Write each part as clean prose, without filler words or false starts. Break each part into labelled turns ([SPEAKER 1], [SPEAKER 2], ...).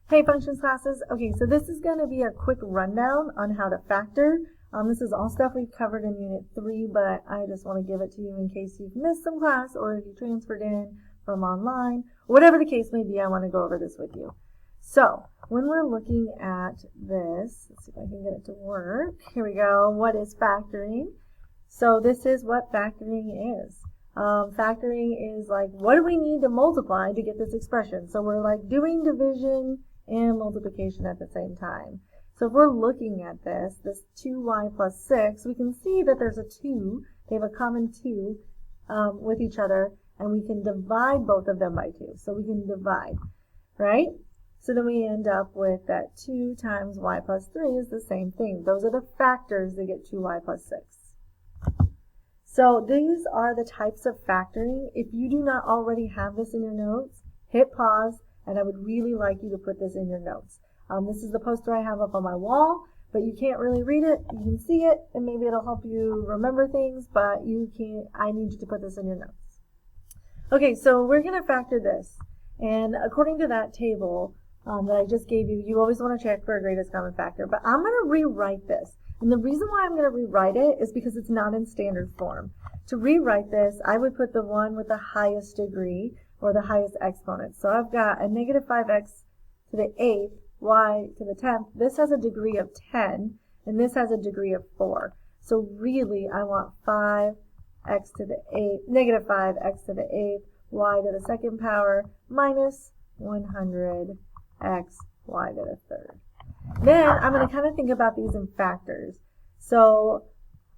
[SPEAKER 1] Hey functions classes. Okay, so this is going to be a quick rundown on how to factor. This is all stuff we've covered in Unit 3, but I just want to give it to you in case you've missed some class or if you transferred in from online. Whatever the case may be, I want to go over this with you. So, when we're looking at this, let's see if I can get it to work. Here we go. What is factoring? So this is what factoring is. Factoring is like, what do we need to multiply to get this expression? So we're like doing division and multiplication at the same time. So if we're looking at this 2y plus 6, we can see that there's a 2. They have a common 2 with each other, and we can divide both of them by 2. So we can divide, right? So then we end up with that 2 times y plus 3 is the same thing. Those are the factors that get 2y plus 6. So these are the types of factoring. If you do not already have this in your notes, hit pause, and I would really like you to put this in your notes. This is the poster I have up on my wall, but you can't really read it. You can see it, and maybe it'll help you remember things, but you can't. I need you to put this in your notes. Okay, so we're going to factor this, and according to that table that I just gave you, you always want to check for a greatest common factor, but I'm going to rewrite this. And the reason why I'm going to rewrite it is because it's not in standard form. To rewrite this, I would put the one with the highest degree, or the highest exponent. So I've got a negative 5x to the 8th, y to the 10th. This has a degree of 10, and this has a degree of 4. So really, I want 5x to the 8th, negative 5x to the 8th, y to the second power, minus 100x y to the third. Then I'm going to kind of think about these in factors. So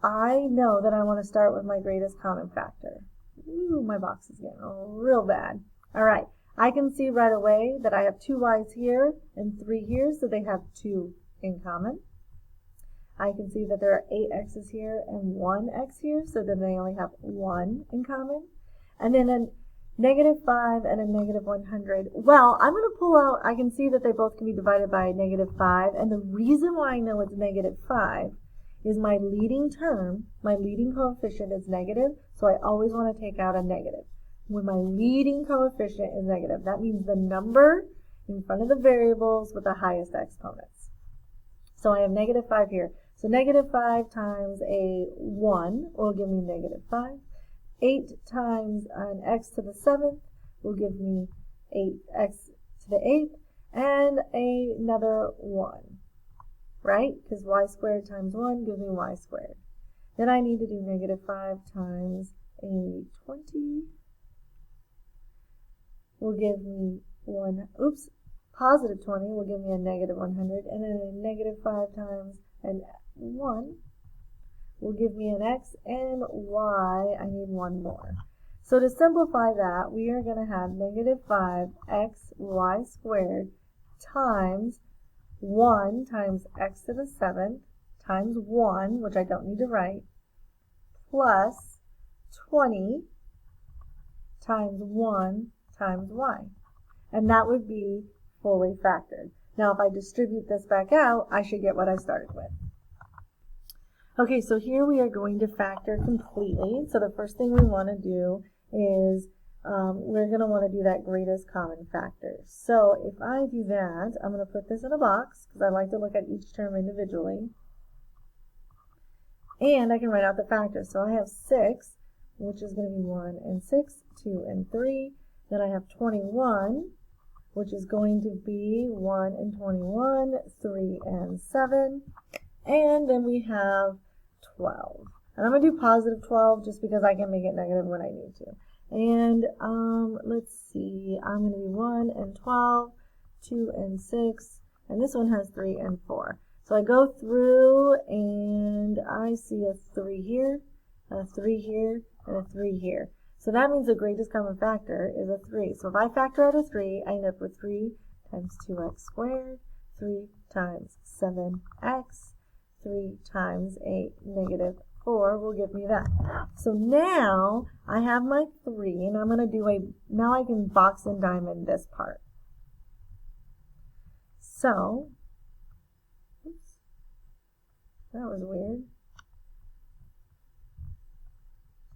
[SPEAKER 1] I know that I want to start with my greatest common factor. Ooh, my box is getting real bad. All right, I can see right away that I have 2 y's here and 3 here, so they have 2 in common. I can see that there are 8 x's here and 1 x here, so then they only have 1 in common. And then a negative 5 and a negative 100. Well, I'm going to pull out, I can see that they both can be divided by negative 5, and the reason why I know it's negative 5 is my leading term, my leading coefficient is negative, so I always want to take out a negative. When my leading coefficient is negative, that means the number in front of the variables with the highest exponents. So I have negative 5 here. So negative 5 times a 1 will give me negative 5. 8 times an x to the 7th will give me 8x to the 8th, and another 1, right? Because y squared times 1 gives me y squared. Then I need to do negative 5 times a 20 will give me positive 20 will give me a negative 100, and then a negative 5 times an 1 will give me an x, and y, I need 1 more. So to simplify that, we are going to have negative 5xy squared times 1 times x to the 7th times 1, which I don't need to write, plus 20 times 1 times y. And that would be fully factored. Now if I distribute this back out, I should get what I started with. Okay, so here we are going to factor completely. So the first thing we want to do is we're going to want to do that greatest common factor. So if I do that, I'm going to put this in a box because I like to look at each term individually. And I can write out the factors. So I have 6, which is going to be 1 and 6, 2 and 3. Then I have 21, which is going to be 1 and 21, 3 and 7. And then we have 12. And I'm going to do positive 12 just because I can make it negative when I need to. And let's see, I'm going to do 1 and 12, 2 and 6, and this one has 3 and 4. So I go through and I see a 3 here, a 3 here, and a 3 here. So that means the greatest common factor is a 3. So if I factor out a 3, I end up with 3 times 2x squared, 3 times 7x, 3 times a negative 4 will give me that. So now I have my 3, and I'm going to do now I can box and diamond this part. So, oops, that was weird.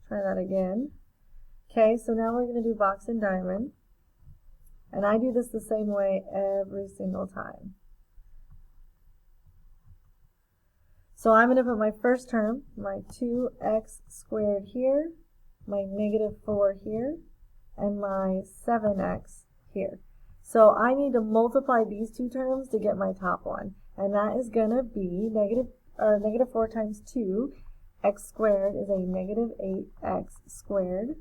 [SPEAKER 1] Try that again. Okay, so now we're going to do box and diamond. And I do this the same way every single time. So I'm going to put my first term, my 2x squared here, my negative 4 here, and my 7x here. So I need to multiply these two terms to get my top one. And that is going to be negative 4 times 2. X squared is a negative 8x squared.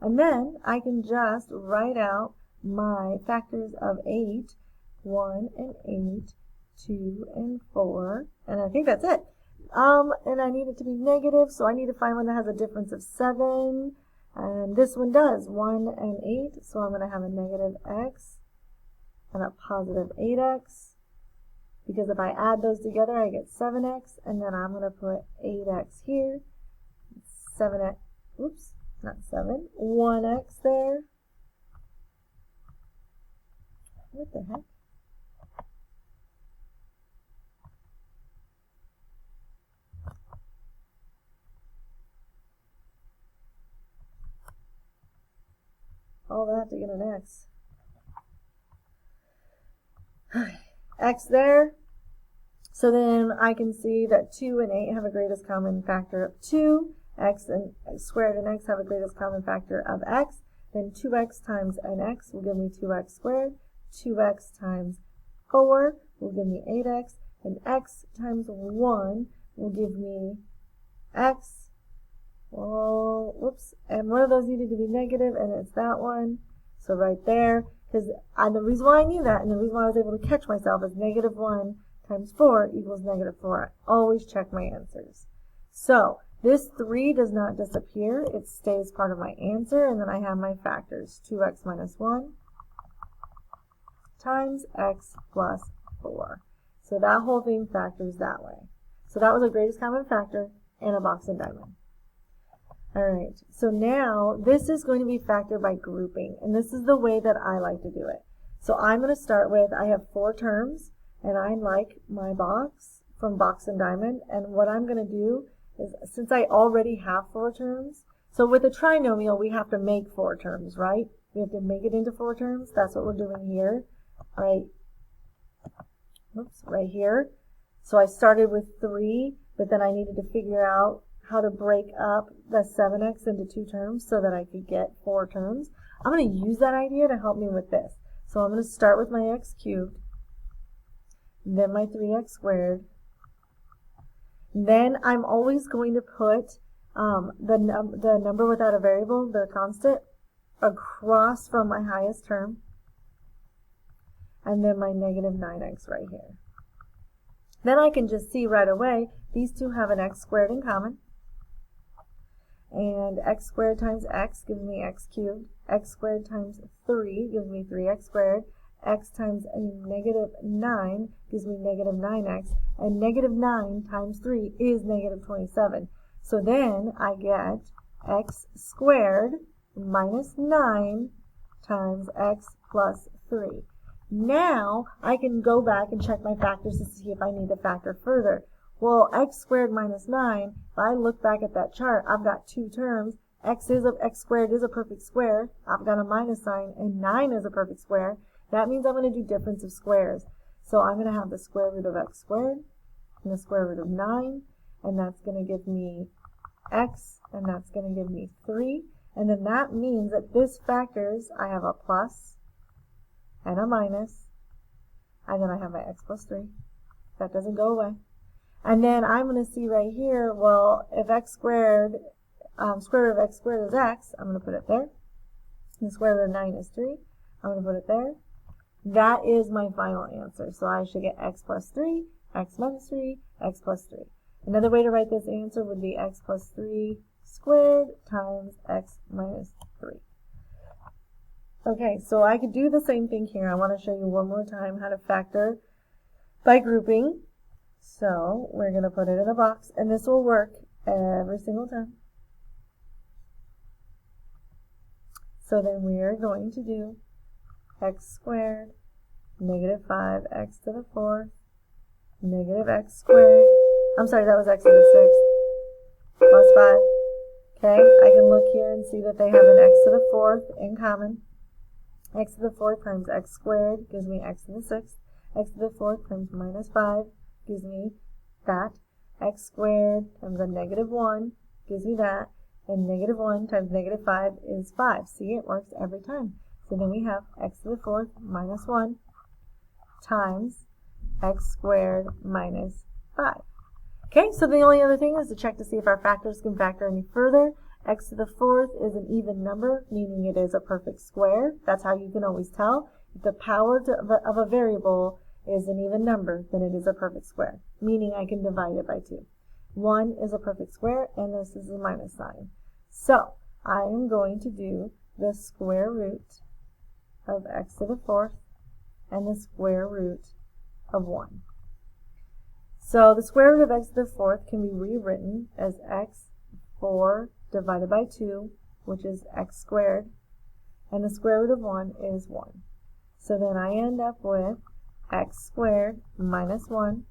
[SPEAKER 1] And then I can just write out my factors of 8, 1 and 8, 2 and 4, and I think that's it. And I need it to be negative, so I need to find one that has a difference of 7, and this one does, 1 and 8, so I'm going to have a negative x and a positive 8x, because if I add those together I get 7x, and then I'm going to put 8x here, 7x, oops, not 7, 1x there. What the heck? All that to get an x. X there. So then I can see that 2 and 8 have a greatest common factor of 2. X and squared and x have a greatest common factor of x. Then 2x times an x will give me 2x squared. 2x times 4 will give me 8x. And x times 1 will give me x. Oh, whoops. And one of those needed to be negative, and it's that one. So right there, because the reason why I knew that, and the reason why I was able to catch myself, is negative 1 times 4 equals negative 4. I always check my answers. So this 3 does not disappear. It stays part of my answer, and then I have my factors. 2x minus 1 times x plus 4. So that whole thing factors that way. So that was a greatest common factor and a box and diamond. Alright, so now this is going to be factored by grouping, and this is the way that I like to do it. So I'm going to start with, I have 4 terms, and I like my box from box and diamond, and what I'm going to do is, since I already have 4 terms, so with a trinomial we have to make 4 terms, right? We have to make it into 4 terms. That's what we're doing here, right? Oops, right here. So I started with 3, but then I needed to figure out how to break up the 7x into 2 terms so that I could get 4 terms. I'm going to use that idea to help me with this. So I'm going to start with my x cubed, then my 3x squared. Then I'm always going to put the number without a variable, the constant, across from my highest term, and then my negative 9x right here. Then I can just see right away these two have an x squared in common. And x squared times x gives me x cubed. X squared times 3 gives me 3x squared. X times a negative 9 gives me negative 9x. And negative 9 times 3 is negative 27. So then I get x squared minus 9 times x plus 3. Now I can go back and check my factors to see if I need to factor further. Well, x squared minus 9, if I look back at that chart, I've got 2 terms. X squared is a perfect square. I've got a minus sign, and 9 is a perfect square. That means I'm going to do difference of squares. So I'm going to have the square root of x squared and the square root of 9, and that's going to give me x, and that's going to give me 3. And then that means that this factors, I have a plus and a minus, and then I have my x plus 3. That doesn't go away. And then I'm going to see right here, well, if x squared, square root of x squared is x, I'm going to put it there. The square root of 9 is 3. I'm going to put it there. That is my final answer. So I should get x plus 3, x minus 3, x plus 3. Another way to write this answer would be x plus 3 squared times x minus 3. Okay, so I could do the same thing here. I want to show you one more time how to factor by grouping. So we're going to put it in a box, and this will work every single time. So then we are going to do x squared, negative 5x to the 4th, negative x squared. I'm sorry, that was x to the 6th, plus 5. Okay, I can look here and see that they have an x to the 4th in common. X to the 4th times x squared gives me x to the 6th. X to the 4th times minus 5 gives me that. X squared times a negative 1 gives me that. And negative 1 times negative 5 is 5. See, it works every time. So then we have x to the 4th minus 1 times x squared minus 5. Okay, so the only other thing is to check to see if our factors can factor any further. X to the 4th is an even number, meaning it is a perfect square. That's how you can always tell. If the power of a variable is an even number, then it is a perfect square, meaning I can divide it by 2. 1 is a perfect square, and this is a minus sign. So I am going to do the square root of x to the 4th and the square root of 1. So the square root of x to the 4th can be rewritten as x4 divided by 2, which is x squared, and the square root of 1 is 1. So then I end up with x squared minus 1,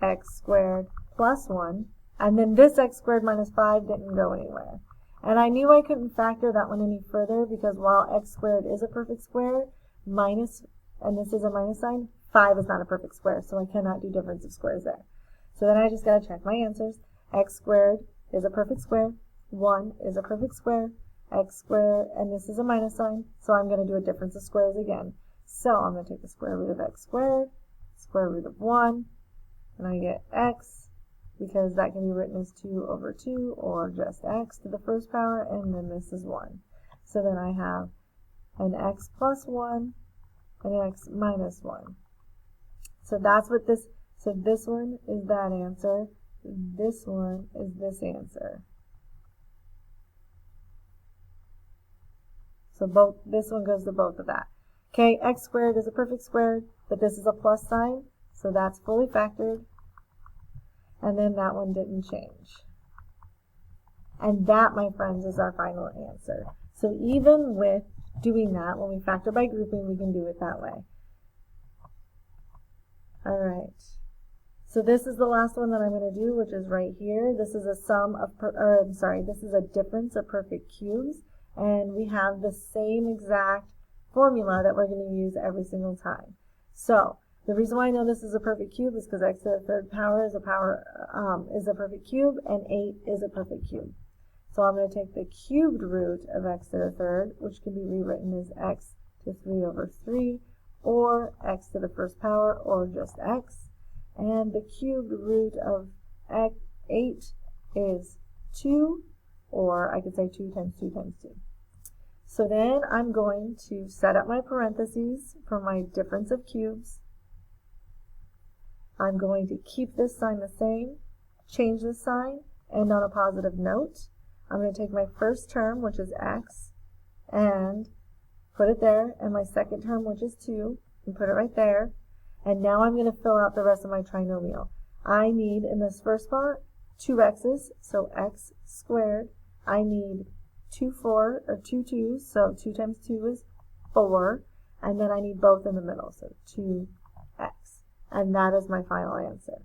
[SPEAKER 1] x squared plus 1, and then this x squared minus 5 didn't go anywhere. And I knew I couldn't factor that one any further because while x squared is a perfect square, minus, and this is a minus sign, 5 is not a perfect square, so I cannot do difference of squares there. So then I just got to check my answers. X squared is a perfect square, 1 is a perfect square, x squared, and this is a minus sign, so I'm going to do a difference of squares again. So I'm going to take the square root of x squared, square root of 1, and I get x, because that can be written as 2 over 2, or just x to the first power, and then this is 1. So then I have an x plus 1, and an x minus 1. So that's what this, so this one is that answer, this one is this answer. So both, this one goes to both of that. Okay, x squared is a perfect square, but this is a plus sign, so that's fully factored. And then that one didn't change. And that, my friends, is our final answer. So even with doing that, when we factor by grouping, we can do it that way. All right. So this is the last one that I'm going to do, which is right here. This is a sum of, this is a difference of perfect cubes. And we have the same exact formula that we're going to use every single time. So the reason why I know this is a perfect cube is because x to the 3rd power is a perfect cube, and 8 is a perfect cube. So I'm going to take the cubed root of x to the 3rd, which can be rewritten as x to 3 over 3, or x to the 1st power, or just x. And the cubed root of 8 is 2, or I could say 2 times 2 times 2. So then I'm going to set up my parentheses for my difference of cubes. I'm going to keep this sign the same, change this sign, end on a positive note. I'm going to take my first term, which is x, and put it there, and my second term, which is 2, and put it right there. And now I'm going to fill out the rest of my trinomial. I need, in this first spot, 2 x's, so x squared. I need 2 2's, so 2 times 2 is 4. And then I need both in the middle, so 2x. And that is my final answer.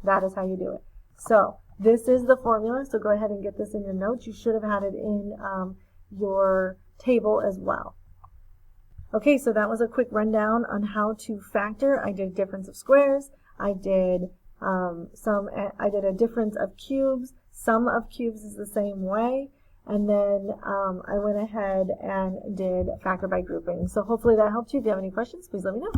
[SPEAKER 1] That is how you do it. So this is the formula, so go ahead and get this in your notes. You should have had it in your table as well. Okay, so that was a quick rundown on how to factor. I did difference of squares. I did a difference of cubes. Sum of cubes is the same way. And then I went ahead and did factor by grouping. So hopefully that helped you. If you have any questions, please let me know.